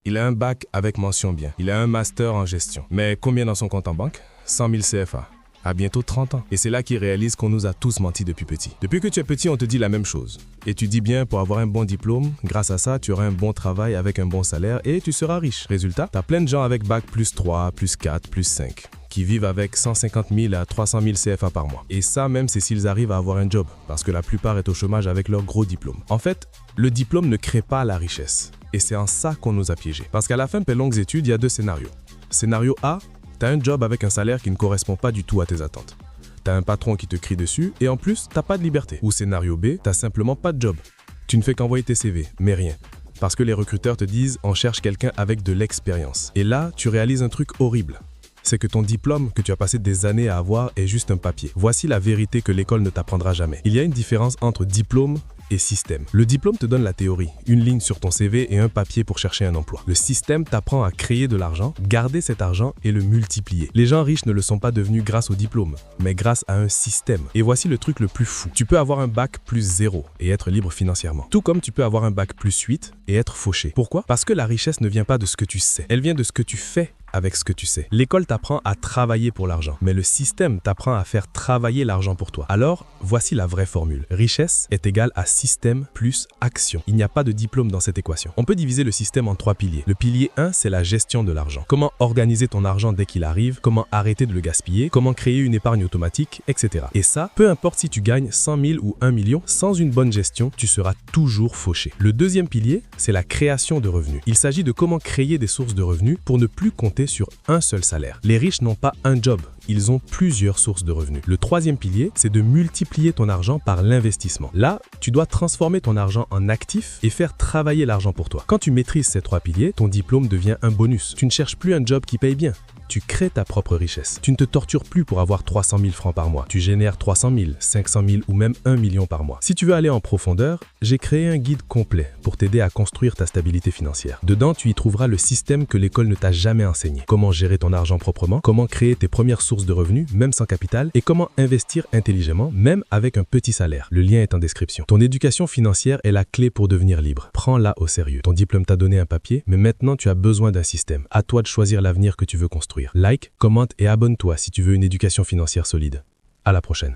Il a un bac avec mention bien. Il a un master en gestion. Mais combien dans son compte en banque? 100 000 CFA. À bientôt 30 ans. Et c'est là qu'il réalise qu'on nous a tous menti depuis petit. Depuis que tu es petit, on te dit la même chose. Étudie bien pour avoir un bon diplôme. Grâce à ça, tu auras un bon travail avec un bon salaire et tu seras riche. Résultat, tu as plein de gens avec bac plus 3, plus 4, plus 5 qui vivent avec 150 000 à 300 000 CFA par mois. Et ça, même c'est s'ils arrivent à avoir un job, parce que la plupart est au chômage avec leur gros diplôme. En fait, le diplôme ne crée pas la richesse. Et c'est en ça qu'on nous a piégés. Parce qu'à la fin de tes longues études, il y a deux scénarios. Scénario A, tu as un job avec un salaire qui ne correspond pas du tout à tes attentes. Tu as un patron qui te crie dessus et en plus, tu n'as pas de liberté. Ou scénario B, tu n'as simplement pas de job. Tu ne fais qu'envoyer tes CV, mais rien. Parce que les recruteurs te disent « on cherche quelqu'un avec de l'expérience ». Et là, tu réalises un truc horrible. C'est que ton diplôme que tu as passé des années à avoir est juste un papier. Voici la vérité que l'école ne t'apprendra jamais. Il y a une différence entre diplôme et système. Le diplôme te donne la théorie, une ligne sur ton CV et un papier pour chercher un emploi. Le système t'apprend à créer de l'argent, garder cet argent et le multiplier. Les gens riches ne le sont pas devenus grâce au diplôme, mais grâce à un système. Et voici le truc le plus fou. Tu peux avoir un bac plus 0 et être libre financièrement. Tout comme tu peux avoir un bac plus 8 et être fauché. Pourquoi? Parce que la richesse ne vient pas de ce que tu sais. Elle vient de ce que tu fais avec ce que tu sais. L'école t'apprend à travailler pour l'argent, mais le système t'apprend à faire travailler l'argent pour toi. Alors, voici la vraie formule. Richesse est égale à système plus action. Il n'y a pas de diplôme dans cette équation. On peut diviser le système en 3 piliers. Le pilier 1, c'est la gestion de l'argent. Comment organiser ton argent dès qu'il arrive, comment arrêter de le gaspiller, comment créer une épargne automatique, etc. Et ça, peu importe si tu gagnes 100 000 ou 1 million, sans une bonne gestion, tu seras toujours fauché. Le deuxième pilier, c'est la création de revenus. Il s'agit de comment créer des sources de revenus pour ne plus compter sur un seul salaire. Les riches n'ont pas un job, ils ont plusieurs sources de revenus. Le troisième pilier, c'est de multiplier ton argent par l'investissement. Là, tu dois transformer ton argent en actif et faire travailler l'argent pour toi. Quand tu maîtrises ces 3 piliers, ton diplôme devient un bonus. Tu ne cherches plus un job qui paye bien. Tu crées ta propre richesse. Tu ne te tortures plus pour avoir 300 000 francs par mois. Tu génères 300 000, 500 000 ou même 1 million par mois. Si tu veux aller en profondeur, j'ai créé un guide complet pour t'aider à construire ta stabilité financière. Dedans, tu y trouveras le système que l'école ne t'a jamais enseigné. Comment gérer ton argent proprement, comment créer tes premières sources de revenus, même sans capital, et comment investir intelligemment, même avec un petit salaire. Le lien est en description. Ton éducation financière est la clé pour devenir libre. Prends-la au sérieux. Ton diplôme t'a donné un papier, mais maintenant tu as besoin d'un système. À toi de choisir l'avenir que tu veux construire. Like, commente et abonne-toi si tu veux une éducation financière solide. À la prochaine.